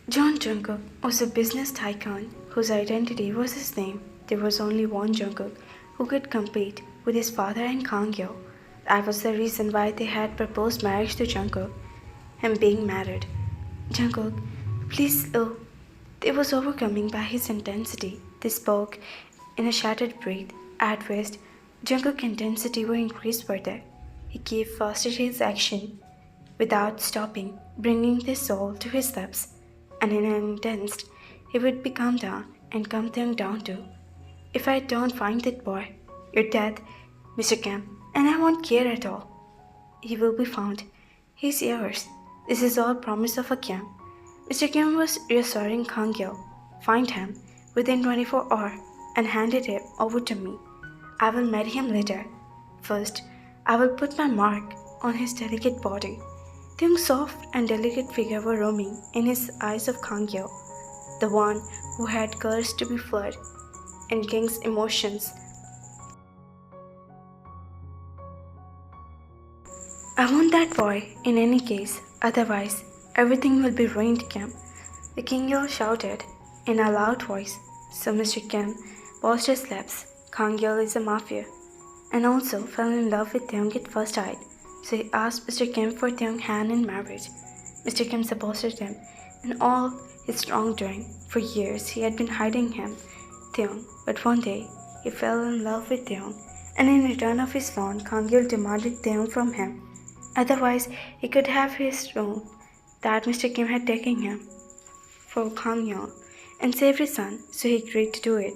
John Jungkook was a business tycoon whose identity was his name. There was only one Jungkook who could compete with his father and Kangyo. That was the reason why they had proposed marriage to Jungkook, him being married. Jungkook, please, oh. They was overcoming by his intensity. They spoke in a shattered breath. At first, Jungkook's intensity were increased further. He gave faster his action without stopping, bringing their soul to his lips. And in an instant, he would be calmed down and calm them down too. If I don't find that boy, you're dead, Mr. Kim, and I won't care at all. He will be found. He's yours. This is all promise of a Kim. Mr. Kim was reassuring Kangyo. Find him within 24 hours and handed him over to me. I will marry him later. First, I will put my mark on his delicate body. Taehyung's soft and delicate figure were roaming in his eyes of Kangyo, the one who had curse to be flood in King's emotions. I want that boy in any case, otherwise everything will be ruined, Kim. The Kangyo shouted in a loud voice, so Mr. Kim pursed his lips. Kangyo is a Mafia and also fell in love with Taehyung at first sight. So he asked Mr. Kim for Taehyung's hand in marriage. Mr. Kim supported him in all his wrongdoing. For years he had been hiding him, Taehyung, but one day he fell in love with Taehyung, and in return of his loan, Kangyo demanded Taehyung from him. Otherwise, he could have his loan that Mr. Kim had taken him for Kangyo and save his son, so he agreed to do it.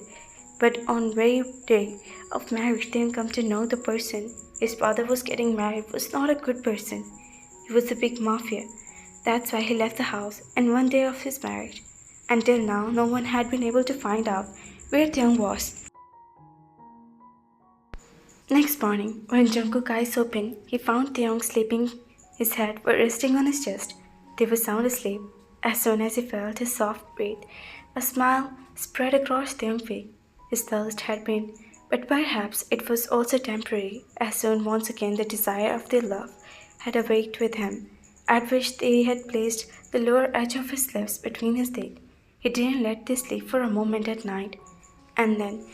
But on very day of marriage, Taehyung come to know the person his father was getting married was not a good person. He was a big mafia. That's why he left the house and one day of his marriage. Until now, no one had been able to find out where Taehyung was. Next morning, when Jungkook's eyes opened, he found Taehyung sleeping. His head was resting on his chest. They were sound asleep. As soon as he felt his soft breath, a smile spread across Taehyung's face. His thirst had been, but perhaps it was also temporary, as soon once again the desire of their love had awaked with him, at which they had placed the lower edge of his lips between his teeth. He didn't let this sleep for a moment at night, and then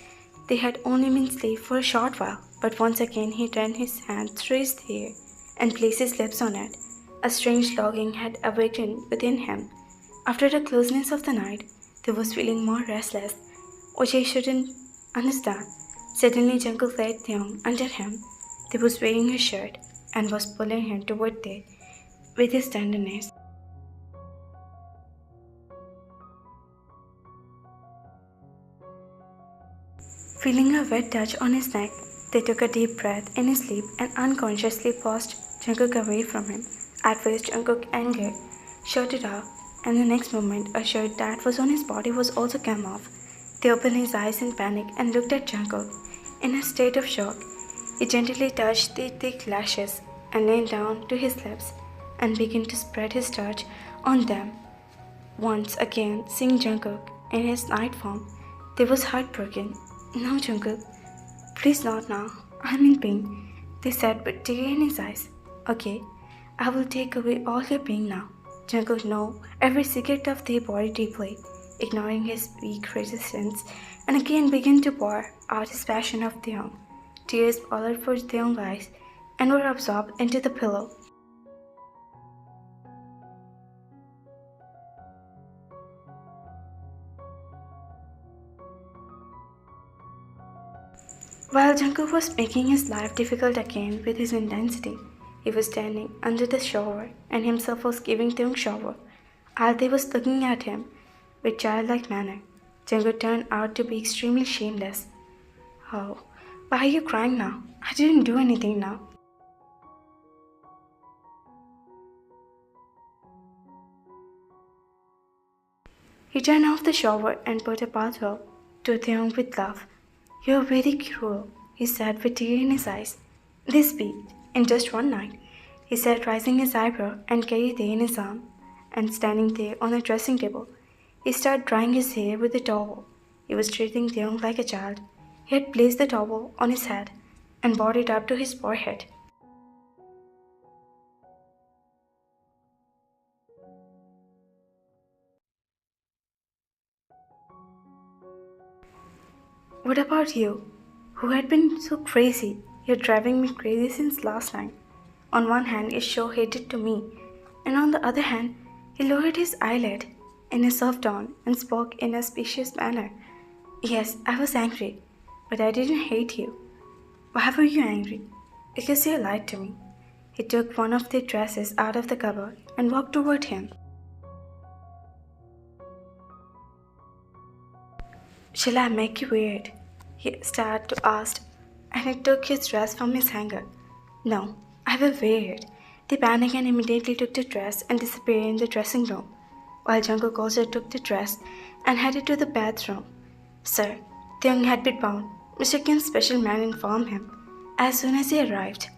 they had only been asleep for a short while, but once again he ran his hand through his hair and placed his lips on it. A strange longing had awakened within him. After the closeness of the night, he was feeling more restless, which he shouldn't understand. Suddenly Jungkook laid Taehyung under him. He was wearing his shirt and was pulling him toward them with his tenderness. Feeling a wet touch on his neck, they took a deep breath in his sleep and unconsciously pushed Jungkook away from him. At first, Jungkook's anger shouted out, and the next moment, a shirt that was on his body was also come off. He opened his eyes in panic and looked at Jungkook. In a state of shock, he gently touched the thick lashes and leaned down to his lips and began to spread his touch on them. Once again, seeing Jungkook in his night form, they was heartbroken. No, Jungkook, please not now. I'm in pain, they said with tears in his eyes. Okay, I will take away all your pain now. Jungkook knew every secret of their body deeply, ignoring his weak resistance, and again began to pour out his passion of Taehyung. Tears followed for Taehyung's eyes and were absorbed into the pillow. While Jungkook was making his life difficult again with his intensity, he was standing under the shower and himself was giving Taehyung shower. Althea was looking at him with childlike manner. Jungkook turned out to be extremely shameless. Oh, why are you crying now? I didn't do anything now. He turned off the shower and put a bathrobe to Taehyung with love. You're very cruel, he said with tears in his eyes. This beat, in just one night, he said, raising his eyebrow and carried Tae in his arm, and standing there on the dressing table. He started drying his hair with a towel. He was treating Taehyung like a child. He had placed the towel on his head and brought it up to his forehead. What about you? Who had been so crazy? You're driving me crazy since last night. On one hand, you show hated to me, and on the other hand, he lowered his eyelid in a soft tone and spoke in a specious manner. Yes, I was angry, but I didn't hate you. Why were you angry? Because you lied to me. He took one of the dresses out of the cupboard and walked toward him. Shall I make you wear it? He started to ask, and he took his dress from his hanger. No, I will wear it. They panicked and immediately took the dress and disappeared in the dressing room, while Jungkook also took the dress and headed to the bathroom. Sir, Taehyung had been bound. Mr. Kim's special man informed him as soon as he arrived.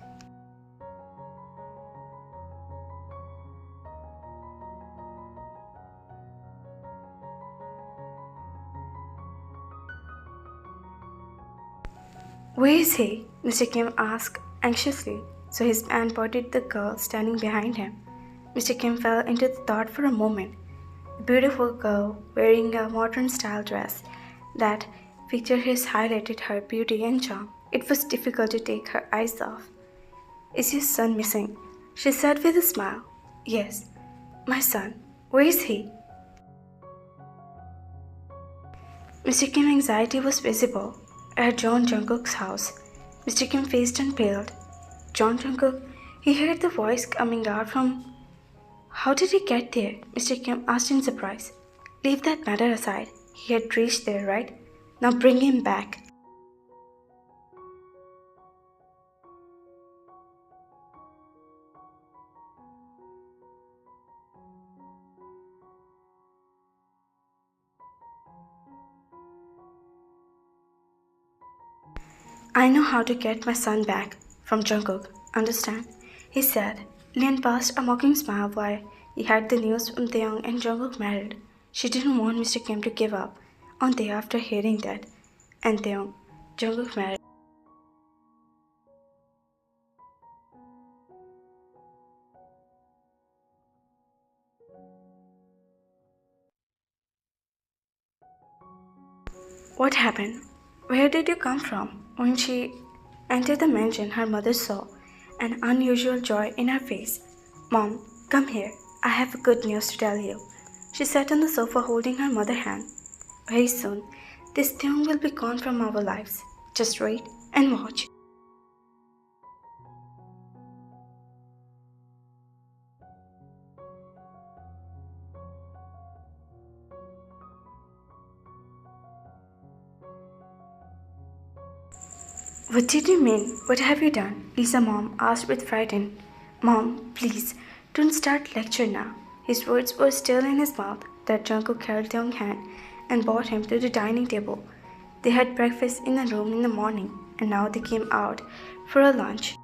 Where is he? Mr. Kim asked anxiously, so his man pointed the girl standing behind him. Mr. Kim fell into thought for a moment. A beautiful girl wearing a modern style dress that featured his highlighted her beauty and charm. It was difficult to take her eyes off. Is your son missing? She said with a smile. Yes, my son. Where is he? Mr. Kim's anxiety was visible. At John Jungkook's house, Mr. Kim faced and paled. John Jungkook, he heard the voice coming out from. How did he get there? Mr. Kim asked in surprise. Leave that matter aside. He had reached there, right? Now bring him back. I know how to get my son back from Jungkook. Understand? He said. Lin passed a mocking smile while he had the news from Taehyung and Jungkook married. She didn't want Mr. Kim to give up on Tae after hearing that. And Taehyung, Jungkook married. What happened? Where did you come from? When she entered the mansion, her mother saw an unusual joy in her face. Mom, come here. I have good news to tell you. She sat on the sofa holding her mother's hand. Very soon, this thing will be gone from our lives. Just wait and watch. What did you mean? What have you done? Lisa mom asked with fright. Mom, please, don't start lecture now. His words were still in his mouth that Jungkook held Taehyung's hand and brought him to the dining table. They had breakfast in the room in the morning, and now they came out for a lunch.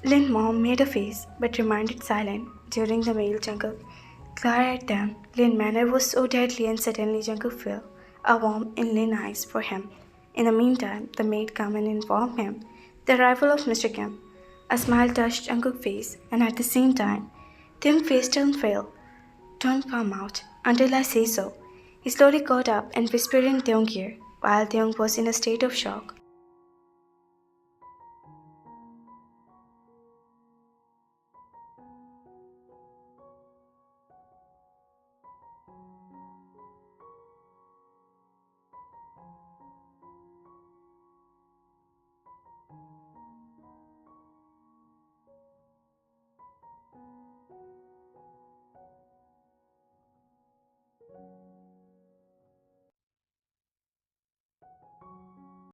Lin mom made a face but remained silent during the meal. Jungkook glared at them. Lin's manner was so deadly and suddenly Jungkook felt a warmth in Lin's eyes for him. In the meantime, the maid came and informed him the arrival of Mr. Kim. A smile touched Jungkook's face and at the same time, Taehyung's face turned pale. Don't come out until I say so. He slowly got up and whispered in Taehyung's ear while Taehyung was in a state of shock.